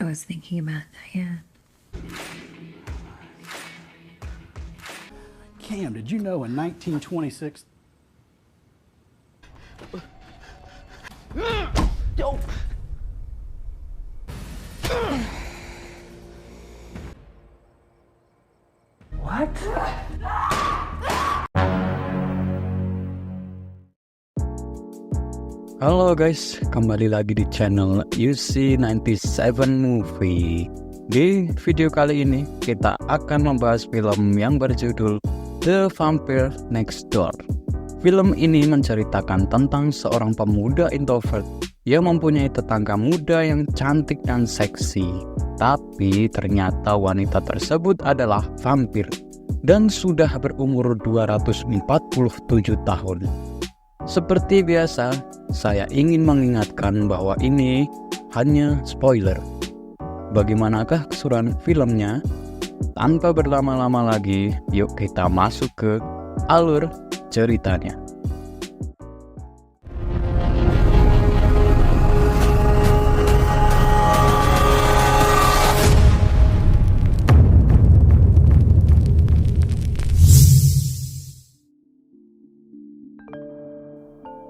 I was thinking about Diane. Cam, did you know in 1926... Yo! What? Halo guys, kembali lagi di channel UC97 Movie. Di video kali ini kita akan membahas film yang berjudul The Vampire Next Door. Film ini menceritakan tentang seorang pemuda introvert yang mempunyai tetangga muda yang cantik dan seksi. Tapi ternyata wanita tersebut adalah vampir dan sudah berumur 247 tahun. Seperti biasa, saya ingin mengingatkan bahwa ini hanya spoiler. Bagaimanakah keseruan filmnya? Tanpa berlama-lama lagi, yuk kita masuk ke alur ceritanya.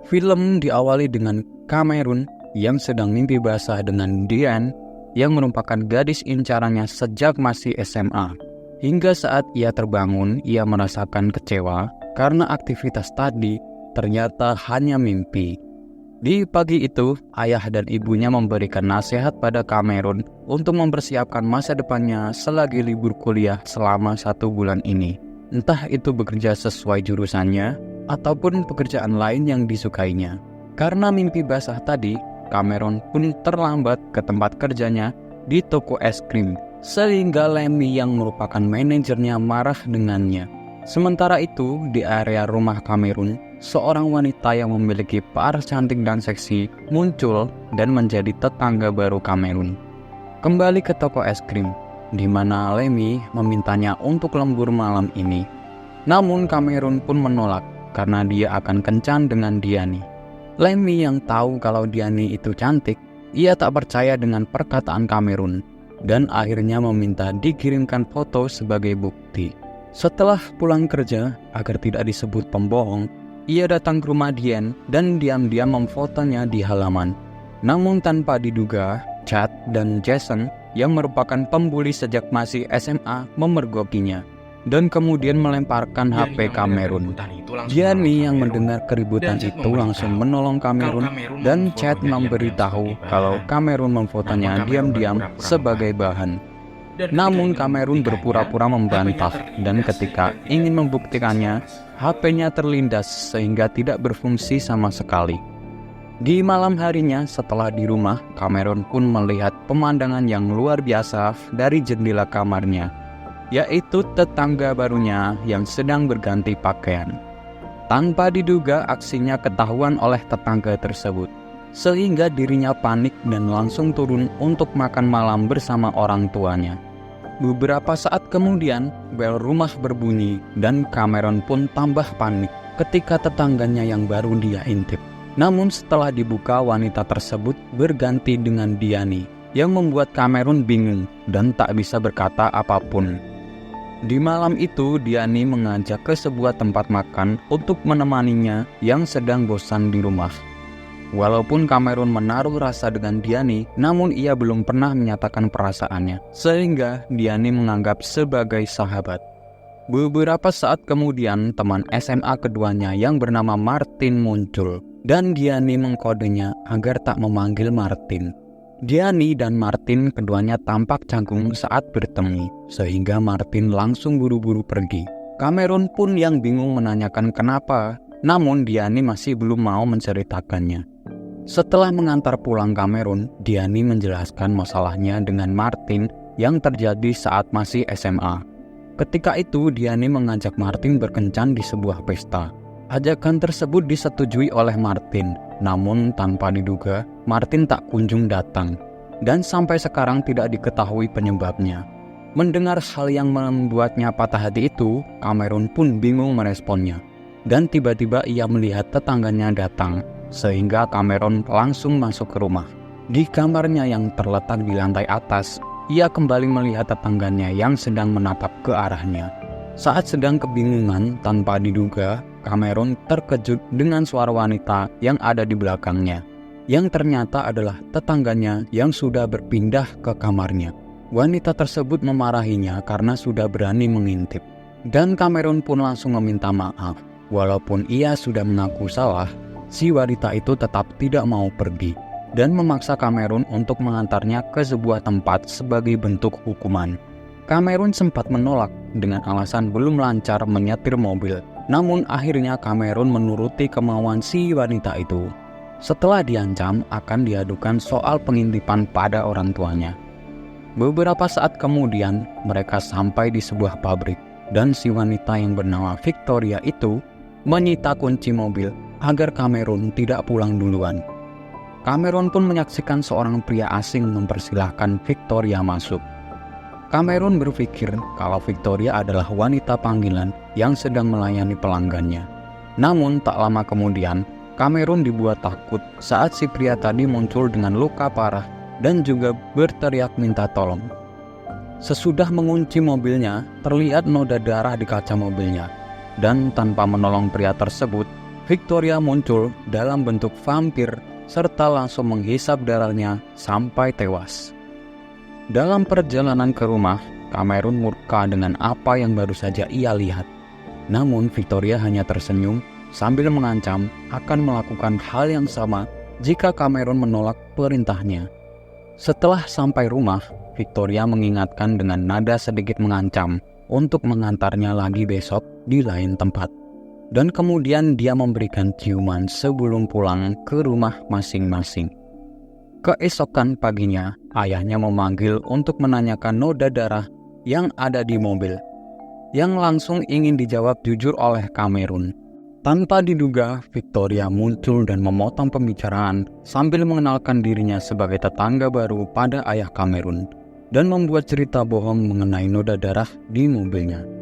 Film diawali dengan Cameron yang sedang mimpi basah dengan Diane yang merupakan gadis incarannya sejak masih SMA. Hingga saat ia terbangun, ia merasakan kecewa karena aktivitas tadi ternyata hanya mimpi. Di pagi itu, ayah dan ibunya memberikan nasihat pada Cameron untuk mempersiapkan masa depannya selagi libur kuliah selama 1 bulan ini. Entah itu bekerja sesuai jurusannya, ataupun pekerjaan lain yang disukainya. Karena mimpi basah tadi, Cameron pun terlambat ke tempat kerjanya di toko es krim, sehingga Lemmy yang merupakan manajernya marah dengannya. Sementara itu, di area rumah Cameron, seorang wanita yang memiliki paras cantik dan seksi muncul dan menjadi tetangga baru Cameron. Kembali ke toko es krim, di mana Lemmy memintanya untuk lembur malam ini. Namun Cameron pun menolak karena dia akan kencan dengan Diane. Lemmy yang tahu kalau Diane itu cantik, ia tak percaya dengan perkataan Cameron dan akhirnya meminta dikirimkan foto sebagai bukti. Setelah pulang kerja, agar tidak disebut pembohong, ia datang ke rumah Diane dan diam-diam memfotonya di halaman. Namun tanpa diduga, Chad dan Jason yang merupakan pembuli sejak masih SMA memergokinya dan kemudian melemparkan HP Cameron. Diane yang mendengar keributan itu langsung menolong Cameron dan Chad memberitahu kalau Cameron memfotonya diam-diam sebagai bahan. Namun Cameron berpura-pura membantah dan ketika ingin membuktikannya, HP-nya terlindas sehingga tidak berfungsi sama sekali. Di malam harinya setelah di rumah, Cameron pun melihat pemandangan yang luar biasa dari jendela kamarnya, yaitu tetangga barunya yang sedang berganti pakaian. Tanpa diduga aksinya ketahuan oleh tetangga tersebut, sehingga dirinya panik dan langsung turun untuk makan malam bersama orang tuanya. Beberapa saat kemudian, bel rumah berbunyi dan Cameron pun tambah panik ketika tetangganya yang baru dia intip. Namun setelah dibuka, wanita tersebut berganti dengan Diane, yang membuat Cameron bingung dan tak bisa berkata apapun. Di malam itu, Diane mengajak ke sebuah tempat makan untuk menemaninya yang sedang bosan di rumah. Walaupun Cameron menaruh rasa dengan Diane, namun ia belum pernah menyatakan perasaannya, sehingga Diane menganggap sebagai sahabat. Beberapa saat kemudian, teman SMA keduanya yang bernama Martin muncul, dan Diane mengkodenya agar tak memanggil Martin. Diane dan Martin keduanya tampak canggung saat bertemu, sehingga Martin langsung buru-buru pergi. Cameron pun yang bingung menanyakan kenapa, namun Diane masih belum mau menceritakannya. Setelah mengantar pulang Cameron, Diane menjelaskan masalahnya dengan Martin yang terjadi saat masih SMA. Ketika itu, Diane mengajak Martin berkencan di sebuah pesta. Ajakan tersebut disetujui oleh Martin, namun tanpa diduga, Martin tak kunjung datang, dan sampai sekarang tidak diketahui penyebabnya. Mendengar hal yang membuatnya patah hati itu, Cameron pun bingung meresponnya. Dan tiba-tiba ia melihat tetangganya datang, sehingga Cameron langsung masuk ke rumah. Di kamarnya yang terletak di lantai atas, ia kembali melihat tetangganya yang sedang menatap ke arahnya. Saat sedang kebingungan tanpa diduga, Cameron terkejut dengan suara wanita yang ada di belakangnya, yang ternyata adalah tetangganya yang sudah berpindah ke kamarnya. Wanita tersebut memarahinya karena sudah berani mengintip, dan Cameron pun langsung meminta maaf. Walaupun ia sudah mengaku salah, si wanita itu tetap tidak mau pergi dan memaksa Cameron untuk mengantarnya ke sebuah tempat sebagai bentuk hukuman. Cameron sempat menolak dengan alasan belum lancar menyetir mobil, namun akhirnya Cameron menuruti kemauan si wanita itu. Setelah diancam akan diadukan soal pengintipan pada orang tuanya. Beberapa saat kemudian, mereka sampai di sebuah pabrik, dan si wanita yang bernama Victoria itu menyita kunci mobil agar Cameron tidak pulang duluan. Cameron pun menyaksikan seorang pria asing mempersilahkan Victoria masuk. Cameron berpikir kalau Victoria adalah wanita panggilan yang sedang melayani pelanggannya. Namun tak lama kemudian, Cameron dibuat takut saat si pria tadi muncul dengan luka parah dan juga berteriak minta tolong. Sesudah mengunci mobilnya, terlihat noda darah di kaca mobilnya. Dan tanpa menolong pria tersebut, Victoria muncul dalam bentuk vampir serta langsung menghisap darahnya sampai tewas. Dalam perjalanan ke rumah, Cameron murka dengan apa yang baru saja ia lihat. Namun Victoria hanya tersenyum sambil mengancam akan melakukan hal yang sama jika Cameron menolak perintahnya. Setelah sampai rumah, Victoria mengingatkan dengan nada sedikit mengancam untuk mengantarnya lagi besok di lain tempat. Dan kemudian dia memberikan ciuman sebelum pulang ke rumah masing-masing. Keesokan paginya, ayahnya memanggil untuk menanyakan noda darah yang ada di mobil, yang langsung ingin dijawab jujur oleh Cameron. Tanpa diduga, Victoria muncul dan memotong pembicaraan sambil mengenalkan dirinya sebagai tetangga baru pada ayah Cameron dan membuat cerita bohong mengenai noda darah di mobilnya.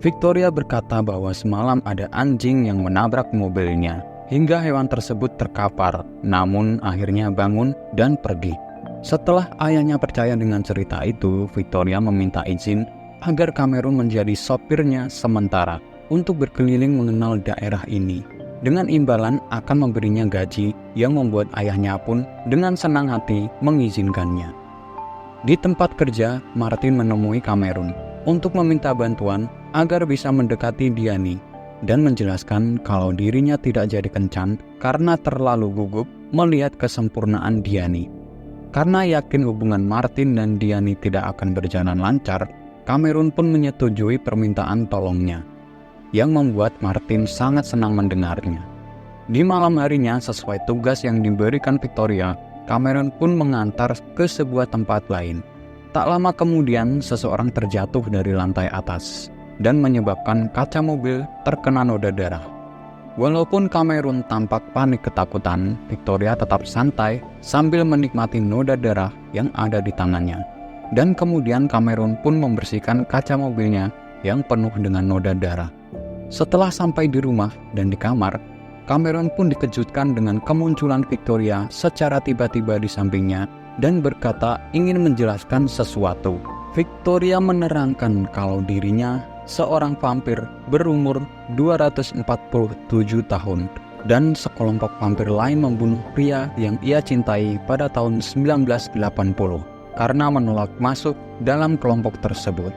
Victoria berkata bahwa semalam ada anjing yang menabrak mobilnya hingga hewan tersebut terkapar, namun akhirnya bangun dan pergi. Setelah ayahnya percaya dengan cerita itu, Victoria meminta izin agar Cameron menjadi sopirnya sementara untuk berkeliling mengenal daerah ini. Dengan imbalan akan memberinya gaji yang membuat ayahnya pun dengan senang hati mengizinkannya. Di tempat kerja, Martin menemui Cameron untuk meminta bantuan agar bisa mendekati Diani dan menjelaskan kalau dirinya tidak jadi kencan karena terlalu gugup melihat kesempurnaan Diani. Karena yakin hubungan Martin dan Diani tidak akan berjalan lancar, Cameron pun menyetujui permintaan tolongnya, yang membuat Martin sangat senang mendengarnya. Di malam harinya, sesuai tugas yang diberikan Victoria, Cameron pun mengantar ke sebuah tempat lain. Tak lama kemudian, seseorang terjatuh dari lantai atas dan menyebabkan kaca mobil terkena noda darah. Walaupun Cameron tampak panik ketakutan, Victoria tetap santai sambil menikmati noda darah yang ada di tangannya. Dan kemudian Cameron pun membersihkan kaca mobilnya yang penuh dengan noda darah. Setelah sampai di rumah dan di kamar, Cameron pun dikejutkan dengan kemunculan Victoria secara tiba-tiba di sampingnya dan berkata ingin menjelaskan sesuatu. Victoria menerangkan kalau dirinya seorang vampir berumur 247 tahun dan sekelompok vampir lain membunuh pria yang ia cintai pada tahun 1980 karena menolak masuk dalam kelompok tersebut.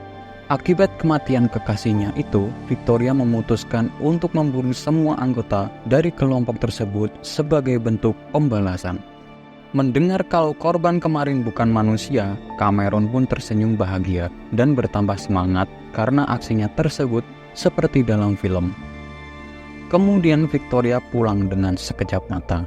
Akibat kematian kekasihnya itu, Victoria memutuskan untuk membunuh semua anggota dari kelompok tersebut sebagai bentuk pembalasan. Mendengar kalau korban kemarin bukan manusia, Cameron pun tersenyum bahagia dan bertambah semangat karena aksinya tersebut seperti dalam film. Kemudian Victoria pulang dengan sekejap mata.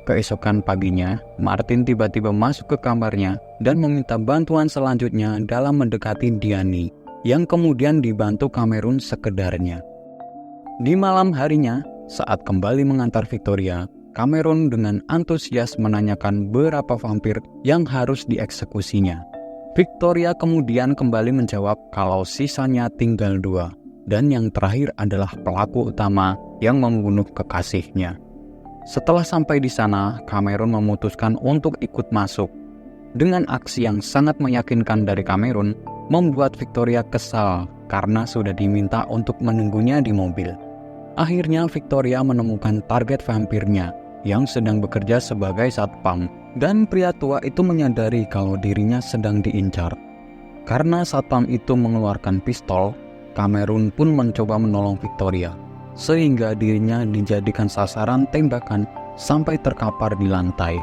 Keesokan paginya, Martin tiba-tiba masuk ke kamarnya dan meminta bantuan selanjutnya dalam mendekati Diani, yang kemudian dibantu Cameron sekedarnya. Di malam harinya, saat kembali mengantar Victoria, Cameron dengan antusias menanyakan berapa vampir yang harus dieksekusinya. Victoria kemudian kembali menjawab kalau sisanya tinggal 2, dan yang terakhir adalah pelaku utama yang membunuh kekasihnya. Setelah sampai di sana, Cameron memutuskan untuk ikut masuk. Dengan aksi yang sangat meyakinkan dari Cameron, membuat Victoria kesal karena sudah diminta untuk menunggunya di mobil. Akhirnya Victoria menemukan target vampirnya yang sedang bekerja sebagai satpam, dan pria tua itu menyadari kalau dirinya sedang diincar. Karena satpam itu mengeluarkan pistol, Cameron pun mencoba menolong Victoria, sehingga dirinya dijadikan sasaran tembakan sampai terkapar di lantai.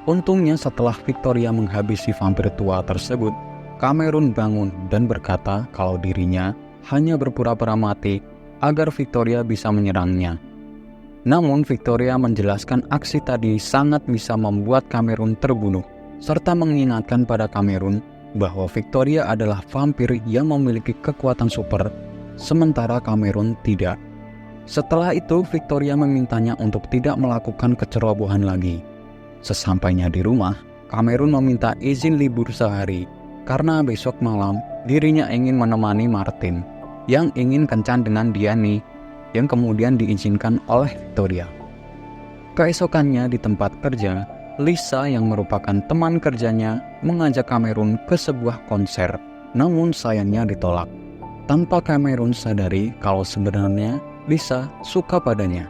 Untungnya setelah Victoria menghabisi vampir tua tersebut, Cameron bangun dan berkata kalau dirinya hanya berpura-pura mati agar Victoria bisa menyerangnya. Namun Victoria menjelaskan aksi tadi sangat bisa membuat Cameron terbunuh, serta mengingatkan pada Cameron bahwa Victoria adalah vampir yang memiliki kekuatan super, sementara Cameron tidak. Setelah itu Victoria memintanya untuk tidak melakukan kecerobohan lagi. Sesampainya di rumah, Cameron meminta izin libur sehari karena besok malam dirinya ingin menemani Martin yang ingin kencan dengan Diane, yang kemudian diizinkan oleh Victoria. Keesokannya di tempat kerja, Lisa yang merupakan teman kerjanya mengajak Cameron ke sebuah konser, namun sayangnya ditolak. Tanpa Cameron sadari kalau sebenarnya Lisa suka padanya.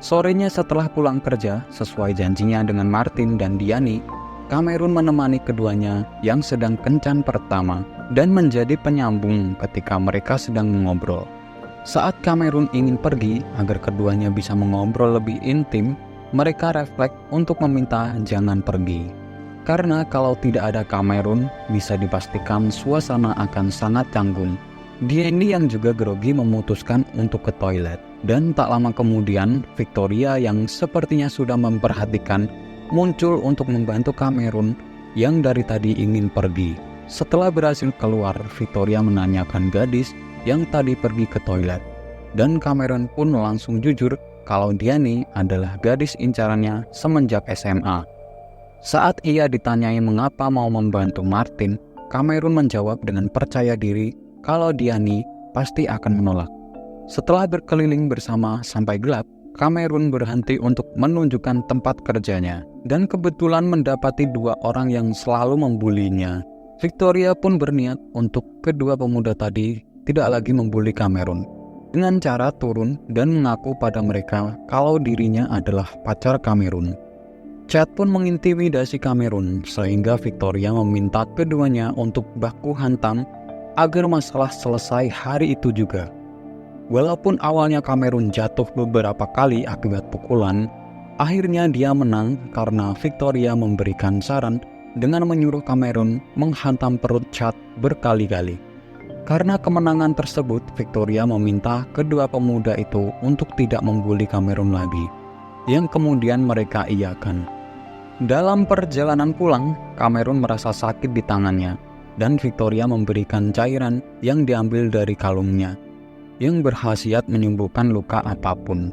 Sorenya setelah pulang kerja, sesuai janjinya dengan Martin dan Diane, Cameron menemani keduanya yang sedang kencan pertama dan menjadi penyambung ketika mereka sedang mengobrol. Saat Cameron ingin pergi agar keduanya bisa mengobrol lebih intim, mereka refleks untuk meminta jangan pergi. Karena kalau tidak ada Cameron, bisa dipastikan suasana akan sangat canggung. Diane yang juga grogi memutuskan untuk ke toilet, dan tak lama kemudian Victoria yang sepertinya sudah memperhatikan muncul untuk membantu Cameron yang dari tadi ingin pergi. Setelah berhasil keluar, Victoria menanyakan gadis yang tadi pergi ke toilet, dan Cameron pun langsung jujur kalau Diane adalah gadis incarannya semenjak SMA. Saat ia ditanyai mengapa mau membantu Martin, Cameron menjawab dengan percaya diri kalau Diane pasti akan menolak. Setelah berkeliling bersama sampai gelap, Cameron berhenti untuk menunjukkan tempat kerjanya dan kebetulan mendapati dua orang yang selalu membulinya. Victoria pun berniat untuk kedua pemuda tadi tidak lagi membuli Cameron dengan cara turun dan mengaku pada mereka kalau dirinya adalah pacar Cameron. Chad pun mengintimidasi Cameron sehingga Victoria meminta keduanya untuk baku hantam agar masalah selesai hari itu juga. Walaupun awalnya Cameron jatuh beberapa kali akibat pukulan, akhirnya dia menang karena Victoria memberikan saran dengan menyuruh Cameron menghantam perut Chad berkali-kali. Karena kemenangan tersebut, Victoria meminta kedua pemuda itu untuk tidak membuli Cameron lagi, yang kemudian mereka iakan. Dalam perjalanan pulang, Cameron merasa sakit di tangannya, dan Victoria memberikan cairan yang diambil dari kalungnya, yang berkhasiat menyembuhkan luka apapun.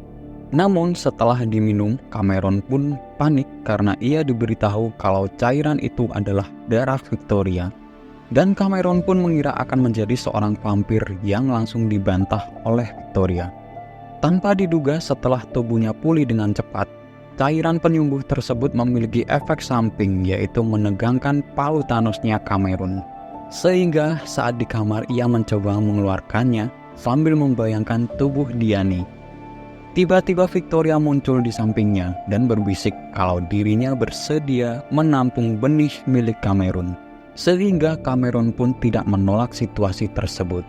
Namun setelah diminum, Cameron pun panik karena ia diberitahu kalau cairan itu adalah darah Victoria. Dan Cameron pun mengira akan menjadi seorang vampir yang langsung dibantah oleh Victoria. Tanpa diduga setelah tubuhnya pulih dengan cepat, cairan penyembuh tersebut memiliki efek samping yaitu menegangkan palu Thanosnya Cameron. Sehingga saat di kamar ia mencoba mengeluarkannya sambil membayangkan tubuh Diane. Tiba-tiba Victoria muncul di sampingnya dan berbisik kalau dirinya bersedia menampung benih milik Cameron. Sehingga Cameron pun tidak menolak situasi tersebut.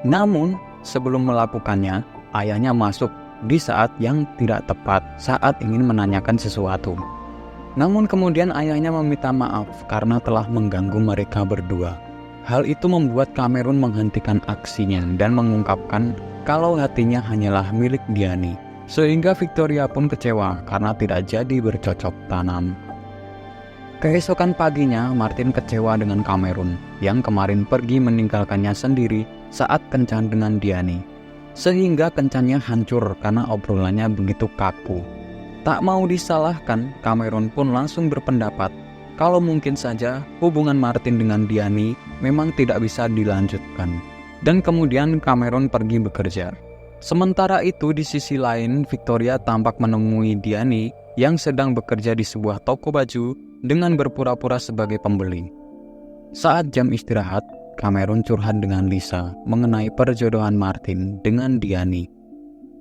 Namun sebelum melakukannya, ayahnya masuk di saat yang tidak tepat saat ingin menanyakan sesuatu. Namun kemudian ayahnya meminta maaf karena telah mengganggu mereka berdua. Hal itu membuat Cameron menghentikan aksinya dan mengungkapkan kalau hatinya hanyalah milik Diane. Sehingga Victoria pun kecewa karena tidak jadi bercocok tanam. Keesokan paginya, Martin kecewa dengan Cameron yang kemarin pergi meninggalkannya sendiri saat kencan dengan Diane. Sehingga kencannya hancur karena obrolannya begitu kaku. Tak mau disalahkan, Cameron pun langsung berpendapat kalau mungkin saja hubungan Martin dengan Diane memang tidak bisa dilanjutkan. Dan kemudian Cameron pergi bekerja. Sementara itu di sisi lain, Victoria tampak menemui Diani yang sedang bekerja di sebuah toko baju dengan berpura-pura sebagai pembeli. Saat jam istirahat, Cameron curhat dengan Lisa mengenai perjodohan Martin dengan Diani.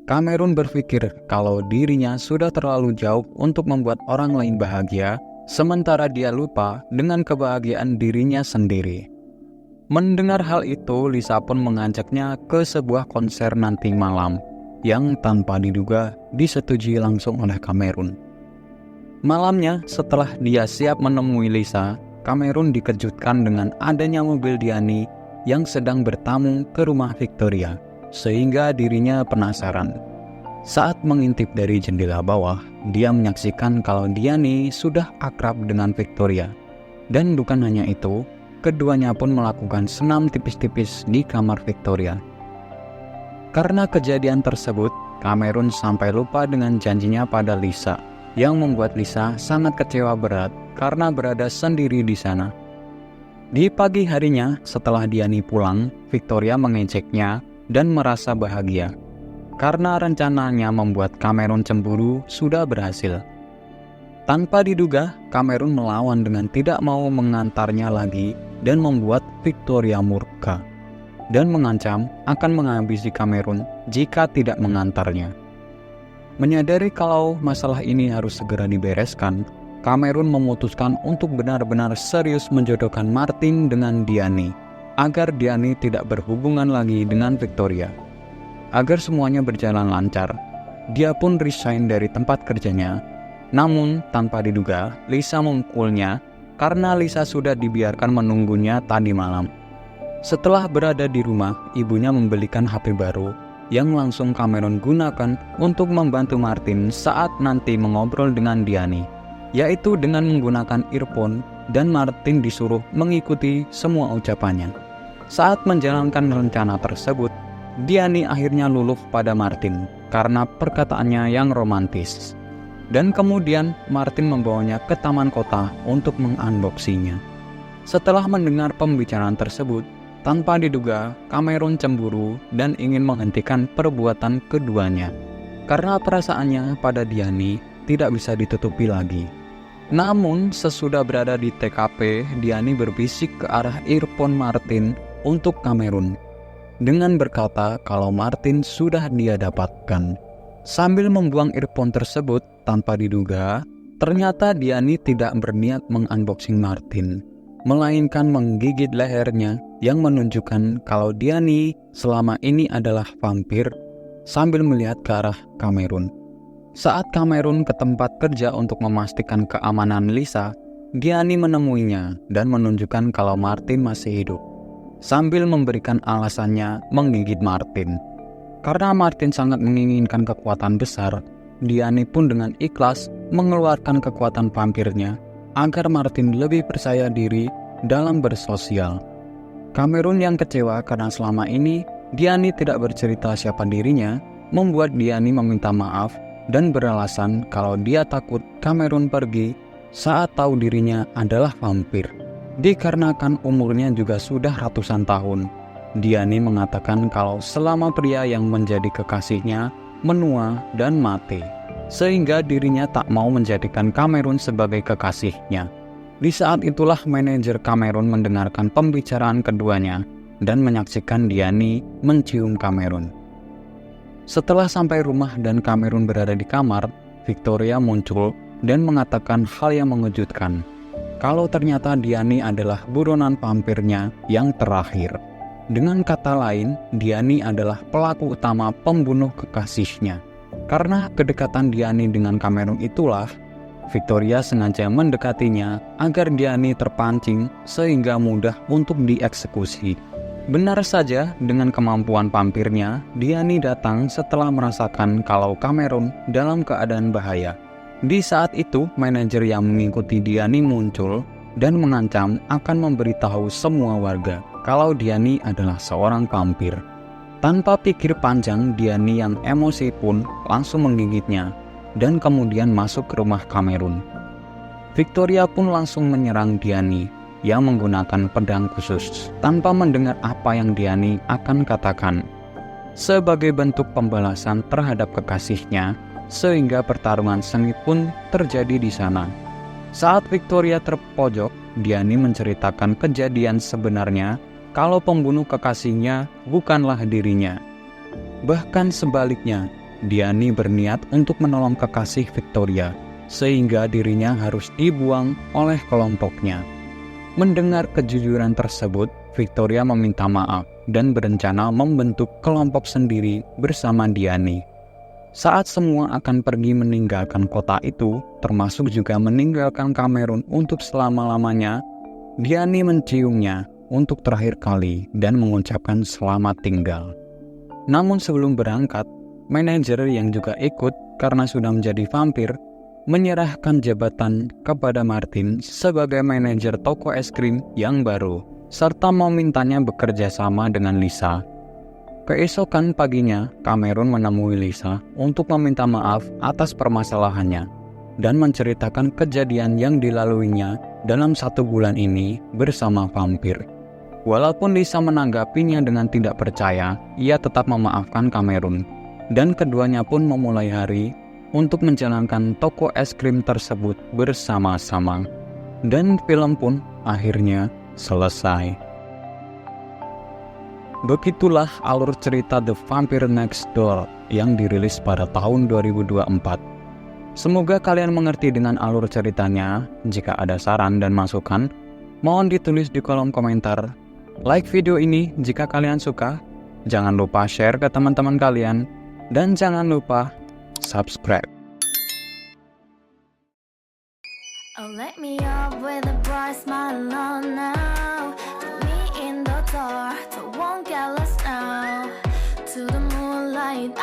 Cameron berpikir kalau dirinya sudah terlalu jauh untuk membuat orang lain bahagia, sementara dia lupa dengan kebahagiaan dirinya sendiri. Mendengar hal itu, Lisa pun mengajaknya ke sebuah konser nanti malam, yang tanpa diduga disetujui langsung oleh Cameron. Malamnya, setelah dia siap menemui Lisa, Cameron dikejutkan dengan adanya mobil Diani yang sedang bertamu ke rumah Victoria, sehingga dirinya penasaran. Saat mengintip dari jendela bawah, dia menyaksikan kalau Diani sudah akrab dengan Victoria. Dan bukan hanya itu, keduanya pun melakukan senam tipis-tipis di kamar Victoria. Karena kejadian tersebut, Cameron sampai lupa dengan janjinya pada Lisa, yang membuat Lisa sangat kecewa berat karena berada sendiri di sana. Di pagi harinya, setelah Diani pulang, Victoria mengejeknya dan merasa bahagia karena rencananya membuat Cameron cemburu sudah berhasil. Tanpa diduga, Cameron melawan dengan tidak mau mengantarnya lagi dan membuat Victoria murka dan mengancam akan menghabisi Cameron jika tidak mengantarnya. Menyadari kalau masalah ini harus segera dibereskan, Cameron memutuskan untuk benar-benar serius menjodohkan Martin dengan Diani, agar Diani tidak berhubungan lagi dengan Victoria. Agar semuanya berjalan lancar, dia pun resign dari tempat kerjanya. Namun, tanpa diduga, Lisa memukulnya karena Lisa sudah dibiarkan menunggunya tadi malam. Setelah berada di rumah, ibunya membelikan HP baru yang langsung Cameron gunakan untuk membantu Martin saat nanti mengobrol dengan Diani, yaitu dengan menggunakan earphone, dan Martin disuruh mengikuti semua ucapannya. Saat menjalankan rencana tersebut, Diani akhirnya luluh pada Martin karena perkataannya yang romantis. Dan kemudian Martin membawanya ke taman kota untuk mengunboxinya. Setelah mendengar pembicaraan tersebut, tanpa diduga Cameron cemburu dan ingin menghentikan perbuatan keduanya karena perasaannya pada Diani tidak bisa ditutupi lagi. Namun sesudah berada di TKP, Diani berbisik ke arah earphone Martin untuk Cameron dengan berkata kalau Martin sudah dia dapatkan. Sambil membuang earphone tersebut, tanpa diduga, ternyata Diani tidak berniat mengunboxing Martin, melainkan menggigit lehernya yang menunjukkan kalau Diani selama ini adalah vampir, sambil melihat ke arah Cameron. Saat Cameron ke tempat kerja untuk memastikan keamanan Lisa, Diani menemuinya dan menunjukkan kalau Martin masih hidup, sambil memberikan alasannya menggigit Martin. Karena Martin sangat menginginkan kekuatan besar, Diani pun dengan ikhlas mengeluarkan kekuatan vampirnya agar Martin lebih percaya diri dalam bersosial. Cameron yang kecewa karena selama ini Diani tidak bercerita siapa dirinya, membuat Diani meminta maaf dan beralasan kalau dia takut Cameron pergi saat tahu dirinya adalah vampir. Dikarenakan umurnya juga sudah ratusan tahun, Diani mengatakan kalau selama pria yang menjadi kekasihnya menua dan mati, sehingga dirinya tak mau menjadikan Cameron sebagai kekasihnya. Di saat itulah manajer Cameron mendengarkan pembicaraan keduanya dan menyaksikan Diani mencium Cameron. Setelah sampai rumah dan Cameron berada di kamar, Victoria muncul dan mengatakan hal yang mengejutkan, kalau ternyata Diani adalah buronan vampirnya yang terakhir. Dengan kata lain, Diani adalah pelaku utama pembunuh kekasihnya. Karena kedekatan Diani dengan Cameron itulah, Victoria sengaja mendekatinya agar Diani terpancing sehingga mudah untuk dieksekusi. Benar saja, dengan kemampuan vampirnya, Diani datang setelah merasakan kalau Cameron dalam keadaan bahaya. Di saat itu, manajer yang mengikuti Diani muncul dan mengancam akan memberitahu semua warga kalau Diani adalah seorang vampir. Tanpa pikir panjang, Diani yang emosi pun langsung menggigitnya dan kemudian masuk ke rumah Cameron. Victoria pun langsung menyerang Diani yang menggunakan pedang khusus tanpa mendengar apa yang Diani akan katakan. sebagai bentuk pembalasan terhadap kekasihnya, sehingga pertarungan sengit pun terjadi di sana. Saat Victoria terpojok, Diani menceritakan kejadian sebenarnya kalau pembunuh kekasihnya bukanlah dirinya. Bahkan sebaliknya, Diani berniat untuk menolong kekasih Victoria, sehingga dirinya harus dibuang oleh kelompoknya. Mendengar kejujuran tersebut, Victoria meminta maaf dan berencana membentuk kelompok sendiri bersama Diani. Saat semua akan pergi meninggalkan kota itu, termasuk juga meninggalkan Kamerun untuk selama-lamanya, Diani menciumnya untuk terakhir kali dan mengucapkan selamat tinggal. Namun sebelum berangkat, manajer yang juga ikut karena sudah menjadi vampir, menyerahkan jabatan kepada Martin sebagai manajer toko es krim yang baru, serta memintanya bekerja sama dengan Lisa. Keesokan paginya, Cameron menemui Lisa untuk meminta maaf atas permasalahannya dan menceritakan kejadian yang dilaluinya dalam 1 bulan ini bersama vampir. Walaupun Lisa menanggapinya dengan tidak percaya, ia tetap memaafkan Cameron, dan keduanya pun memulai hari untuk menjalankan toko es krim tersebut bersama-sama. Dan film pun akhirnya selesai. Begitulah alur cerita The Vampire Next Door yang dirilis pada tahun 2024. Semoga kalian mengerti dengan alur ceritanya. Jika ada saran dan masukan, mohon ditulis di kolom komentar. Like video ini jika kalian suka. Jangan lupa share ke teman-teman kalian. Dan jangan lupa subscribe. Oh, let me up with a bright smile on now. Put me in the dark, so won't get lost now. To the moonlight,